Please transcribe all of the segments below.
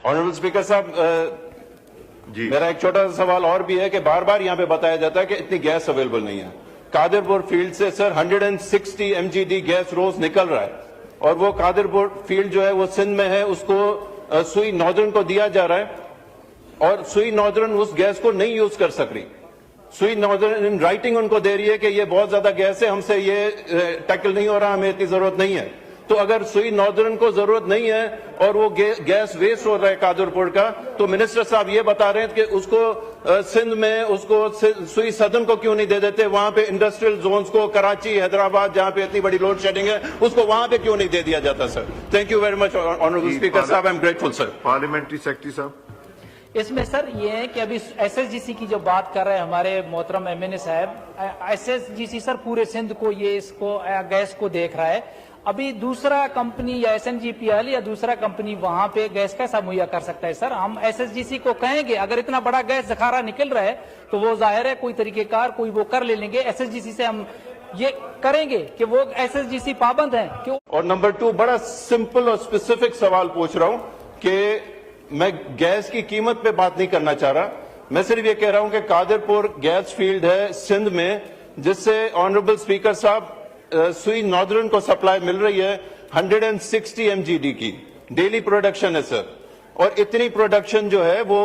Honourable speaker साहब, मेरा एक छोटा सा सवाल और भी है कि बार बार यहाँ पे बताया जाता है कि इतनी गैस अवेलेबल नहीं है। कादिरपुर फील्ड से सर 160 MGD गैस रोज निकल रहा है, और वो कादिरपुर फील्ड जो है वो सिंध में है, उसको सुई नॉर्दर्न को दिया जा रहा है, और सुई नॉर्दर्न उस गैस को नहीं यूज कर सक रही। सुई नॉर्दर्न इन राइटिंग उनको दे रही है कि ये बहुत ज्यादा गैस है, हमसे ये टैकल नहीं हो रहा, हमें इतनी जरूरत नहीं है। तो अगर सुई नॉर्दर्न को जरूरत नहीं है और वो गैस वेस्ट हो रहा है कादिरपुर का, तो मिनिस्टर साहब ये बता रहे हैं कि उसको सिंध में उसको सुई सदर्न को क्यों नहीं दे देते, वहां पे इंडस्ट्रियल जोन्स को, कराची, हैदराबाद, जहां पे इतनी बड़ी लोड शेडिंग है, उसको वहां पे क्यों नहीं दे दिया जाता sir? Thank you very much honourable speaker साहब, I am grateful sir. Parliamentary secretary साहब। इसमें सर ये है कि अभी SSGC की जो बात कर रहे हैं हमारे मोहतरम MNA साहब, SSGC सर पूरे सिंध को ये इसको गैस को देख रहा है। अभी दूसरा कंपनी या SNGPL या दूसरा कंपनी वहां पे गैस कैसा मुहैया कर सकता है सर? हम SSGC को कहेंगे अगर इतना बड़ा गैस जखारा निकल रहा है तो वो जाहिर है कोई तरीकेकार कोई वो कर ले लेंगे। SSGC से हम ये करेंगे कि वो SSGC पाबंद है क्यों? और नंबर 2, बड़ा सिंपल और स्पेसिफिक सवाल पूछ रहा हूं कि मैं गैस की कीमत पे बात नहीं करना चाह रहा, मैं सिर्फ ये कह रहा हूं कि कादिरपुर गैस फील्ड है सिंध में, जिससे ऑनरेबल स्पीकर साहब सुई नॉर्दर्न को सप्लाई मिल रही है 160 MGD की डेली प्रोडक्शन है सर, और इतनी प्रोडक्शन जो है वो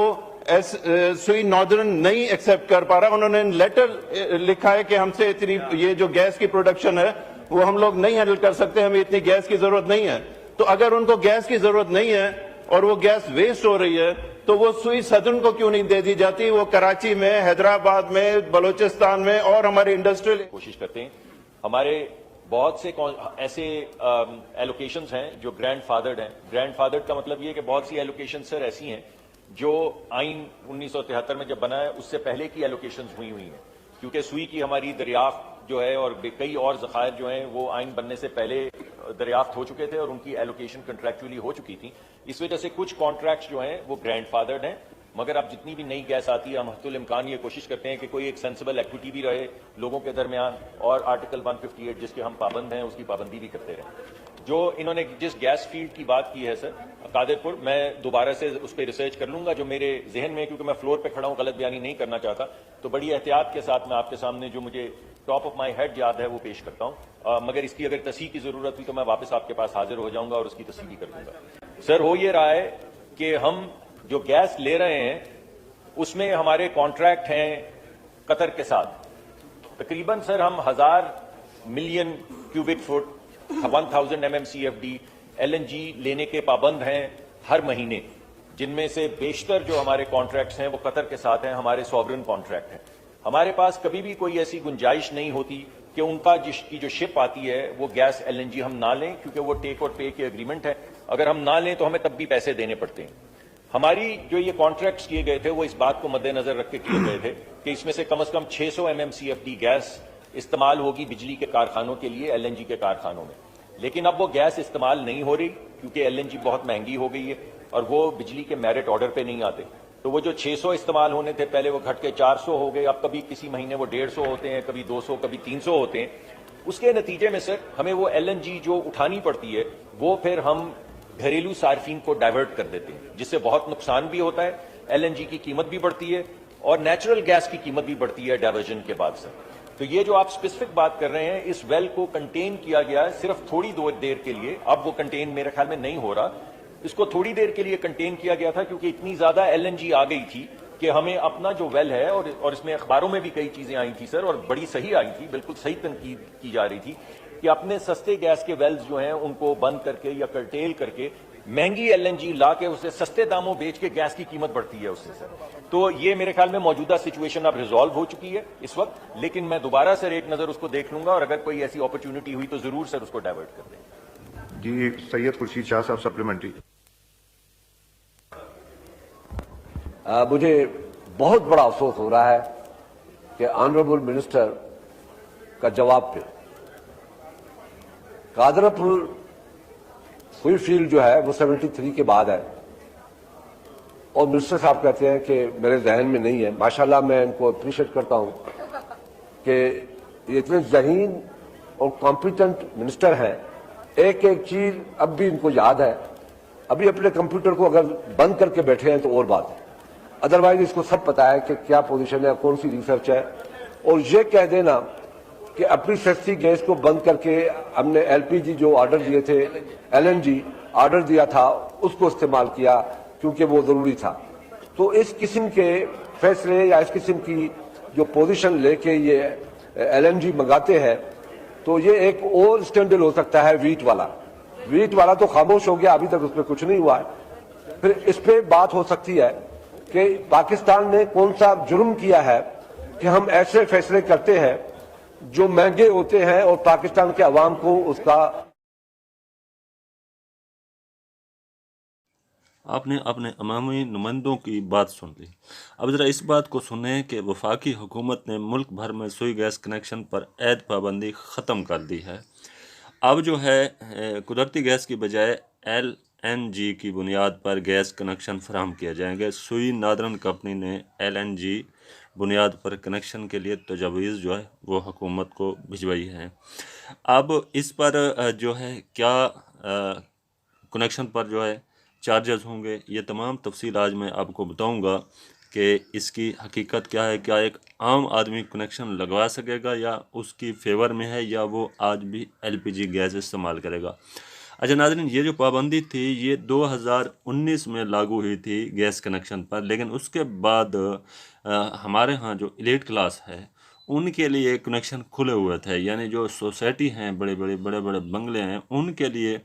सुई नॉर्दर्न नहीं एक्सेप्ट कर पा रहा। उन्होंने लेटर लिखा है कि हमसे इतनी ये जो गैस की प्रोडक्शन है वो हम लोग नहीं हैंडल कर सकते, हमें इतनी गैस की जरूरत नहीं है। तो अगर उनको गैस की जरूरत नहीं है और वो गैस वेस्ट हो रही है, तो वो सुई सदर्न को क्यों नहीं दे दी जाती? वो कराची में, हैदराबाद में, बलोचिस्तान में और हमारे इंडस्ट्रियल कोशिश करते हैं। हमारे बहुत से ऐसे एलोकेशंस हैं जो ग्रैंडफादर्ड हैं। ग्रैंडफादर्ड का मतलब ये है कि बहुत सी एलोकेशन सर ऐसी हैं जो आइन 1973 में जब बना है उससे पहले की एलोकेशंस हुई हैं, क्योंकि सुई की हमारी दरियाफ्त जो है और कई और ज़खायर जो हैं वो आइन बनने से पहले दरियाफ्त हो चुके थे और उनकी एलोकेशन कंट्रैक्चुअली हो चुकी थी। इस वजह से कुछ कॉन्ट्रैक्ट्स जो हैं वो ग्रैंडफादर्ड हैं, मगर अब जितनी भी नई गैस आती है हम हत्तुल इम्कान ये कोशिश करते हैं कि कोई एक सेंसिबल एक्विटी भी रहे लोगों के दरमियान, और आर्टिकल 158 जिसके हम पाबंद हैं उसकी पाबंदी भी करते रहें। जो इन्होंने जिस गैस फील्ड की बात की है सर कादिरपुर, मैं दोबारा से उस पर रिसर्च कर लूंगा जो मेरे जहन में, क्योंकि मैं फ्लोर पे खड़ा हूं, गलत बयानी नहीं करना चाहता, तो बड़ी एहतियात के साथ मैं आपके सामने जो मुझे टॉप ऑफ माई हेड याद है वो पेश करता हूं। मगर इसकी अगर तस्हीह की जरूरत हुई तो मैं वापस आपके पास हाजिर हो जाऊंगा और उसकी तस्हीह भी कर दूंगा। सर हो ये रहा है कि हम जो गैस ले रहे हैं उसमें हमारे कॉन्ट्रैक्ट हैं कतर के साथ, तकरीबन सर हम 1000 million cubic foot 1000 MMCFD LNG लेने के पाबंद हैं हर महीने, जिनमें से बेशतर जो हमारे कॉन्ट्रैक्ट्स हैं वो कतर के साथ हैं, हमारे सॉवरेन कॉन्ट्रैक्ट हैं। हमारे पास कभी भी कोई ऐसी गुंजाइश नहीं होती कि उनका जिसकी जो शिप आती है वो गैस LNG हम ना लें, क्योंकि वो टेक और पे के एग्रीमेंट है। अगर हम ना लें तो हमें तब भी पैसे देने पड़ते हैं। हमारी जो ये कॉन्ट्रैक्ट्स किए गए थे वो इस बात को मद्देनजर रख के किए गए थे कि इसमें से कम 600 MMCFD गैस इस्तेमाल होगी बिजली के कारखानों के लिए, LNG के कारखानों में। लेकिन अब वो गैस इस्तेमाल नहीं हो रही क्योंकि LNG बहुत महंगी हो गई है और वो बिजली के मेरिट ऑर्डर पे नहीं आते। तो वो जो 600 इस्तेमाल होने थे पहले वो घट के 400 हो गए, अब कभी किसी महीने वो 150 होते हैं, कभी 200, कभी 300 होते हैं। उसके नतीजे में सर हमें वो LNG जो उठानी पड़ती है वो फिर हम घरेलू सार्फिन को डाइवर्ट कर देते हैं, जिससे बहुत नुकसान भी होता है, LNG की कीमत भी बढ़ती है और नेचुरल गैस की कीमत भी बढ़ती है डाइवर्जन के बाद सर। तो ये जो आप स्पेसिफिक बात कर रहे हैं, इस वेल को कंटेन किया गया है सिर्फ थोड़ी देर के लिए। अब वो कंटेन मेरे ख्याल में नहीं हो रहा, इसको थोड़ी देर के लिए कंटेन किया गया था क्योंकि इतनी ज्यादा LNG आ गई थी कि हमें अपना जो वेल है, और इसमें अखबारों में भी कई चीजें आई थी सर और बड़ी सही आई थी, बिल्कुल सही तनकीद की जा रही थी कि अपने सस्ते गैस के वेल्स जो हैं उनको बंद करके या कर्टेल करके महंगी LNG ला के उसे सस्ते दामों बेच के गैस की कीमत बढ़ती है उससे सर। तो ये मेरे ख्याल में मौजूदा सिचुएशन अब रिजॉल्व हो चुकी है इस वक्त, लेकिन मैं दोबारा सर एक नजर उसको देख लूंगा और अगर कोई ऐसी अपॉर्चुनिटी हुई तो जरूर सर उसको डाइवर्ट कर दें। जी सैयद खुर्शीद शाह साहब सप्लीमेंट्री। मुझे बहुत बड़ा अफसोस हो रहा है कि ऑनरेबल मिनिस्टर का जवाब पे कादरपुर सुई फील्ड जो है वो 73 के बाद है और मिनिस्टर साहब कहते हैं कि मेरे जहन में नहीं है। माशाल्लाह मैं इनको अप्रिशिएट करता हूं कि ये इतने ज़हीन और कॉम्पिटेंट मिनिस्टर हैं, एक एक चीज अब भी इनको याद है अभी अपने कंप्यूटर को अगर बंद करके बैठे हैं तो और बात है, अदरवाइज इसको सब पता है कि क्या पोजीशन है, कौन सी रिसर्च है। और ये कह देना कि अपनी सस्ती गैस को बंद करके हमने एलपीजी जो ऑर्डर दिए थे, एलएनजी ऑर्डर दिया था, उसको इस्तेमाल किया क्योंकि वो जरूरी था। तो इस किस्म के फैसले या इस किस्म की जो पोजीशन लेके ये एलएनजी मंगाते हैं, तो ये एक और स्टैंडर्ड हो सकता है वीट वाला तो खामोश हो गया, अभी तक उस पर कुछ नहीं हुआ है। फिर इस पे बात हो सकती है कि पाकिस्तान ने कौन सा जुर्म किया है कि हम ऐसे फैसले करते हैं जो महंगे होते हैं और पाकिस्तान के अवाम को उसका। आपने अपने अवामी नुमाइंदों की बात सुन ली। अब ज़रा इस बात को सुने कि वफाकी हुकूमत ने मुल्क भर में सुई गैस कनेक्शन पर ऐद पाबंदी ख़त्म कर दी है। अब जो है कुदरती गैस की बजाय LNG की बुनियाद पर गैस कनेक्शन फराहम किए जाएंगे। सुई नादरन कंपनी ने LNG बुनियाद पर कनेक्शन के लिए तजवीज़ जो है वो हुकूमत को भिजवाई है। अब इस पर जो है क्या कनेक्शन पर जो है चार्जेस होंगे, ये तमाम तफसील आज मैं आपको बताऊंगा कि इसकी हकीकत क्या है। क्या एक आम आदमी कनेक्शन लगवा सकेगा या उसकी फेवर में है, या वो आज भी LPG गैस इस्तेमाल करेगा। अच्छा नाज़रीन, ये जो पाबंदी थी ये 2019 में लागू हुई थी गैस कनेक्शन पर, लेकिन उसके बाद हमारे यहाँ जो एलीट क्लास है उनके लिए कनेक्शन खुले हुए थे, यानी जो सोसाइटी हैं, बड़े बड़े बंगले हैं, उनके लिए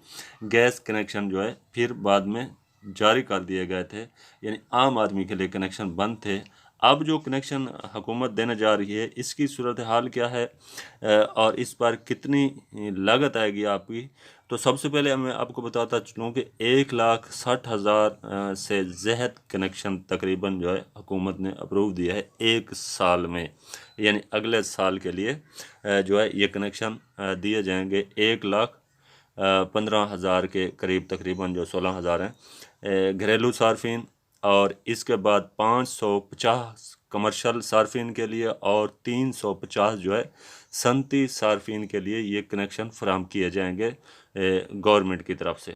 गैस कनेक्शन जो है फिर बाद में जारी कर दिए गए थे, यानी आम आदमी के लिए कनेक्शन बंद थे। अब जो कनेक्शन हुकूमत देने जा रही है इसकी सूरत हाल क्या है और इस पर कितनी लागत आएगी आपकी, तो सबसे पहले मैं आपको बताता चलूँ कि 1,60,000 से ज़्यादा कनेक्शन तकरीबन जो है हुकूमत ने अप्रूव दिया है एक साल में, यानी अगले साल के लिए जो है ये कनेक्शन दिए जाएंगे। 1,15,000 के करीब तकरीबन जो 16,000 हैं घरेलू सार्फिन, और इसके बाद 550 कमर्शल सार्फिन के लिए और 350 जो है सनती सार्फिन के लिए ये कनेक्शन फराहम किए जाएंगे गवर्नमेंट की तरफ से।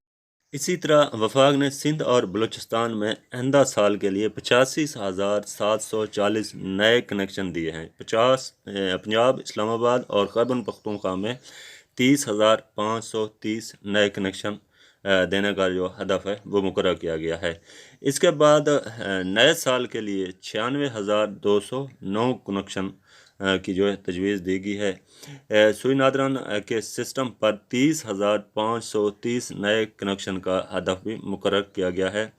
इसी तरह वफाक ने सिंध और बलूचिस्तान में आइंदा साल के लिए 85,740 नए कनेक्शन दिए हैं। पंजाब, इस्लामाबाद और खैबर पख्तूनख्वा में 30,530 नए कनेक्शन देने का जो हदफ है वो मुकर्रर किया गया है। इसके बाद नए साल के लिए 96,209 कनेक्शन की जो है तजवीज़ दी गई है। सुई नादरन के सिस्टम पर 30,530 नए कनेक्शन का हदफ भी मुकर्रर किया गया है,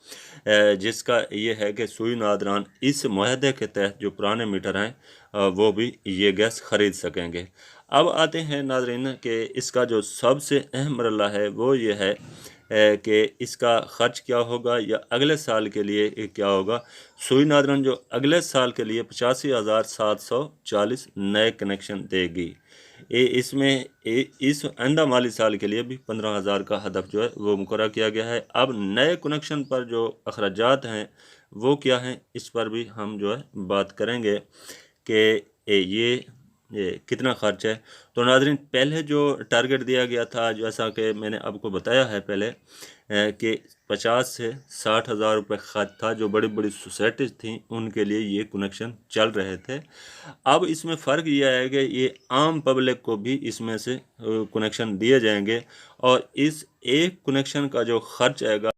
जिसका ये है कि सुई नादरन इस मुआहदे के तहत जो पुराने मीटर हैं वो भी ये गैस ख़रीद सकेंगे। अब आते हैं नाज़रीन कि इसका जो सबसे अहम मरला है वो ये है कि इसका ख़र्च क्या होगा या अगले साल के लिए क्या होगा। सुई नादरन जो अगले साल के लिए 85,740 नए कनेक्शन देगी। इसमें इस आइंदा माली साल के लिए भी 15,000 का हदफ जो है वो मुकर्रर किया गया है। अब नए कनेक्शन पर जो अखराजात हैं वो क्या हैं, इस पर भी हम जो है बात करेंगे कि ये कितना ख़र्च है। तो नाज़रीन, पहले जो टारगेट दिया गया था, जैसा कि मैंने आपको बताया है पहले कि 50 से 60,000 रुपये ख़र्च था, जो बड़ी बड़ी सोसाइटीज़ थी उनके लिए ये कनेक्शन चल रहे थे। अब इसमें फ़र्क यह है कि ये आम पब्लिक को भी इसमें से कनेक्शन दिए जाएंगे और इस एक कनेक्शन का जो ख़र्च आएगा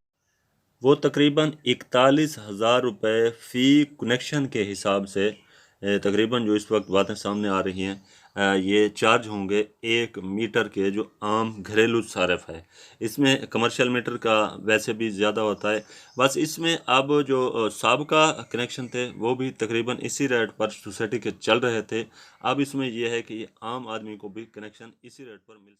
वो तकरीबन 41,000 रुपये फ़ी कनेक्शन के हिसाब से तकरीबन जो इस वक्त बातें सामने आ रही हैं ये चार्ज होंगे 1 मीटर के जो आम घरेलू सारफ है। इसमें कमर्शियल मीटर का वैसे भी ज़्यादा होता है। बस इसमें अब जो साबका कनेक्शन थे वो भी तकरीबन इसी रेट पर सोसाइटी के चल रहे थे। अब इसमें यह है कि आम आदमी को भी कनेक्शन इसी रेट पर मिल सकता है।